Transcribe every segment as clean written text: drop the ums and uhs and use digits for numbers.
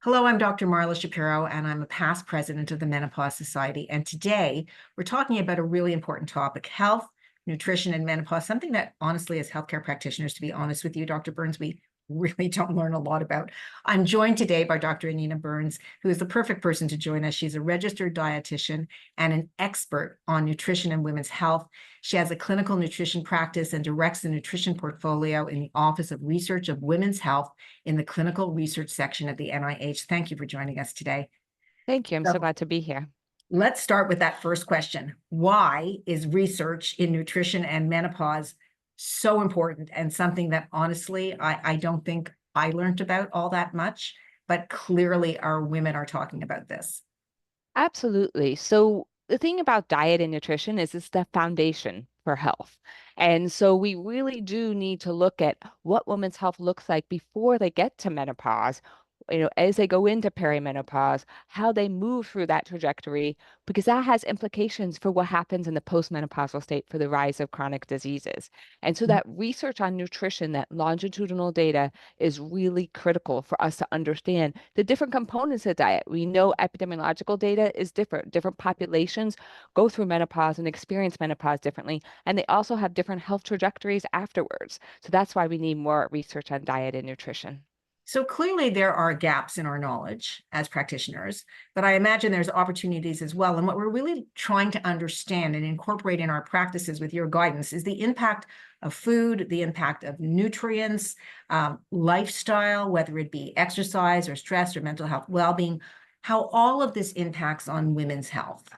Hello, I'm Dr. Marla Shapiro, and I'm a past president of the Menopause Society. And today we're talking about a really important topic: health, nutrition, and menopause, something that honestly, as healthcare practitioners, to be honest with you, Dr. Burns, we really don't learn a lot about. I'm joined today by Dr. Annina Burns, who is the perfect person to join us. She's a registered dietitian and an expert on nutrition and women's health. She has a clinical nutrition practice and directs the nutrition portfolio in the Office of Research of Women's Health in the clinical research section at the NIH. Thank you for joining us today. Thank you. I'm so glad to be here. Let's start with that first question. Why is research in nutrition and menopause so important, and something that honestly, I don't think I learned about all that much, but clearly our women are talking about this? Absolutely. So the thing about diet and nutrition is it's the foundation for health. And so we really do need to look at what women's health looks like before they get to menopause, as they go into perimenopause, how they move through that trajectory, because that has implications for what happens in the postmenopausal state for the rise of chronic diseases. And so that research on nutrition, that longitudinal data is really critical for us to understand the different components of diet. We know epidemiological data is different. Different populations go through menopause and experience menopause differently, and they also have different health trajectories afterwards. So that's why we need more research on diet and nutrition. So clearly there are gaps in our knowledge as practitioners, but I imagine there's opportunities as well. And what we're really trying to understand and incorporate in our practices with your guidance is the impact of food, the impact of nutrients, lifestyle, whether it be exercise or stress or mental health well-being, how all of this impacts on women's health.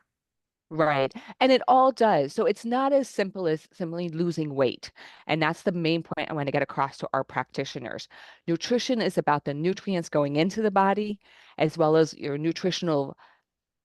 Right. And it all does. So it's not as simple as simply losing weight. And that's the main point I want to get across to our practitioners. Nutrition is about the nutrients going into the body, as well as your nutritional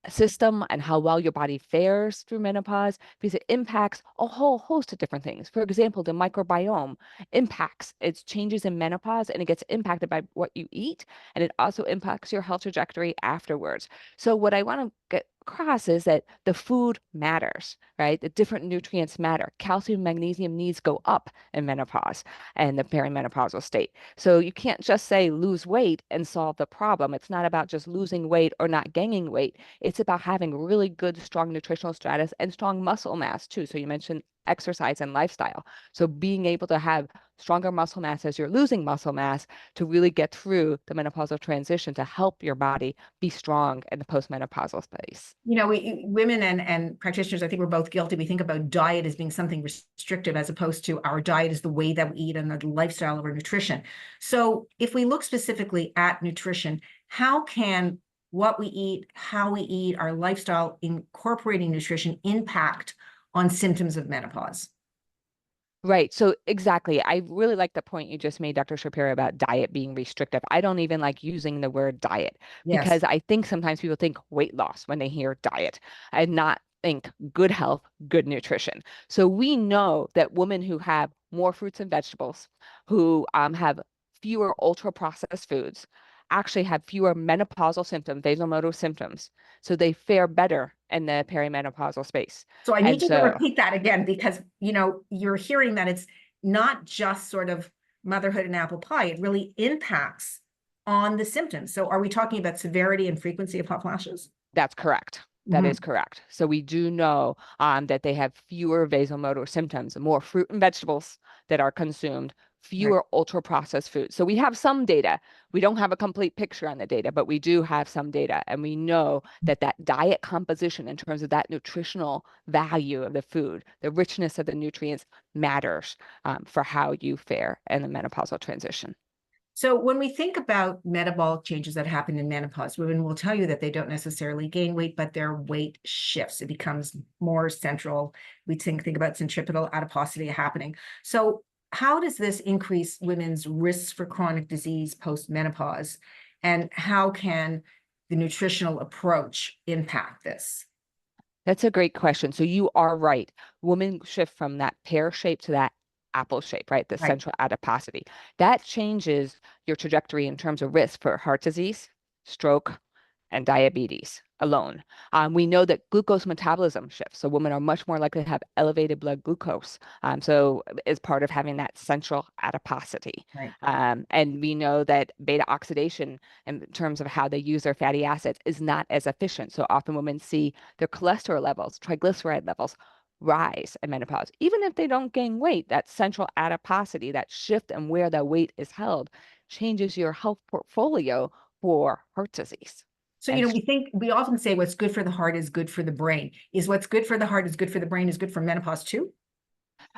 system and how well your body fares through menopause, because it impacts a whole host of different things. For example, the microbiome impacts its changes in menopause, and it gets impacted by what you eat, and it also impacts your health trajectory afterwards. So what I want to get across is that the food matters, right? The different nutrients matter. Calcium, magnesium needs go up in menopause and the perimenopausal state. So you can't just say lose weight and solve the problem. It's not about just losing weight or not gaining weight. It's about having really good, strong nutritional status and strong muscle mass too. So you mentioned exercise and lifestyle. So being able to have stronger muscle mass as you're losing muscle mass to really get through the menopausal transition to help your body be strong in the postmenopausal space. You know, women and practitioners, I think we're both guilty. We think about diet as being something restrictive, as opposed to our diet is the way that we eat and the lifestyle of our nutrition. So if we look specifically at nutrition, how can what we eat, how we eat, our lifestyle incorporating nutrition impact on symptoms of menopause? Right. So exactly. I really like the point you just made, Dr. Shapiro, about diet being restrictive. I don't even like using the word diet Yes. because I think sometimes people think weight loss when they hear diet and not think good health, good nutrition. So we know that women who have more fruits and vegetables, who have fewer ultra processed foods, actually have fewer menopausal symptoms, vasomotor symptoms. So they fare better in the perimenopausal space. So I need And you to so repeat that again, because, you know, you're hearing that it's not just sort of motherhood and apple pie. It really impacts on the symptoms. So are we talking about severity and frequency of hot flashes? that's correct. That is Mhm. correct. So we do know that they have fewer vasomotor symptoms, more fruit and vegetables that are consumed, Right. fewer ultra processed foods. So we have some data. We don't have a complete picture on the data, but we do have some data. And we know that that diet composition in terms of that nutritional value of the food, the richness of the nutrients matters for how you fare in the menopausal transition. So when we think about metabolic changes that happen in menopause, women will tell you that they don't necessarily gain weight, but their weight shifts. It becomes more central. We think about centripetal adiposity happening. So how does this increase women's risks for chronic disease post-menopause? And how can the nutritional approach impact this? That's a great question. So you are right. Women shift from that pear shape to that apple shape, right? The Right. central adiposity. That changes your trajectory in terms of risk for heart disease, stroke, and diabetes alone. We know that glucose metabolism shifts. So women are much more likely to have elevated blood glucose. So is part of having that central adiposity. Right. And we know that beta oxidation in terms of how they use their fatty acids is not as efficient. So often women see their cholesterol levels, triglyceride levels rise in menopause. Even if they don't gain weight, that central adiposity, that shift in where the weight is held, changes your health portfolio for heart disease. So, And we often say what's good for the heart is good for the brain. Is what's good for the heart is good for the brain is good for menopause too?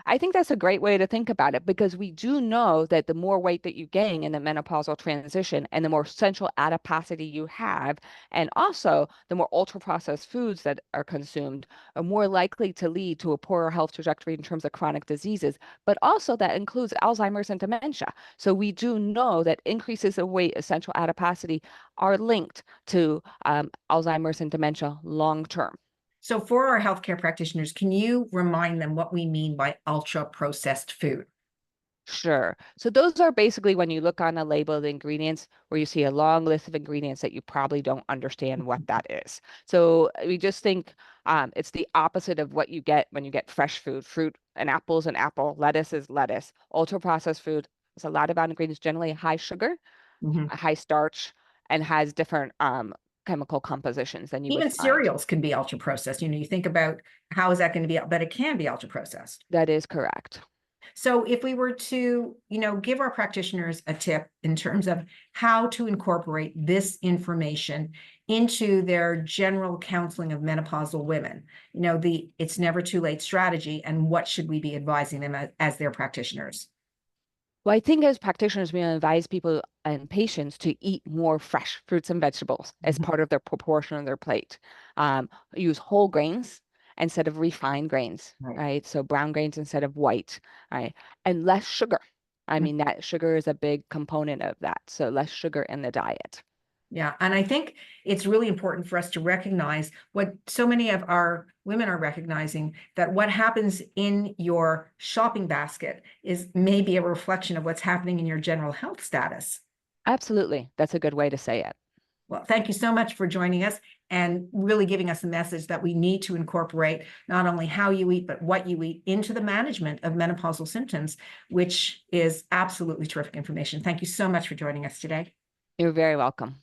I think that's a great way to think about it because we do know that the more weight that you gain in the menopausal transition and the more central adiposity you have, and also the more ultra processed foods that are consumed, are more likely to lead to a poorer health trajectory in terms of chronic diseases. But also that includes Alzheimer's and dementia. So we do know that increases in weight, essential adiposity, are linked to Alzheimer's and dementia long term. So for our healthcare practitioners, can you remind them what we mean by ultra processed food? Sure. So those are basically when you look on a label of the ingredients where you see a long list of ingredients that you probably don't understand what that is. So we just think it's the opposite of what you get when you get fresh food. Fruit, an apple is an apple, lettuce is lettuce. Ultra processed food is a lot of ingredients, generally high sugar, Mhm. high starch, and has different chemical compositions than you would Even find. cereals can be ultra processed. You think about how is that going to be, but it can be ultra processed. That is correct. So if we were to, give our practitioners a tip in terms of how to incorporate this information into their general counseling of menopausal women, the it's never too late strategy, and what should we be advising them as their practitioners? Well, I think as practitioners, we advise people and patients to eat more fresh fruits and vegetables as Mhm. part of their proportion of their plate. Use whole grains instead of refined grains, Right. right? So brown grains instead of white, right? And less sugar. I mean, that sugar is a big component of that. So less sugar in the diet. Yeah. And I think it's really important for us to recognize what so many of our women are recognizing, that what happens in your shopping basket is maybe a reflection of what's happening in your general health status. Absolutely. That's a good way to say it. Well, thank you so much for joining us and really giving us a message that we need to incorporate not only how you eat, but what you eat into the management of menopausal symptoms, which is absolutely terrific information. Thank you so much for joining us today. You're very welcome.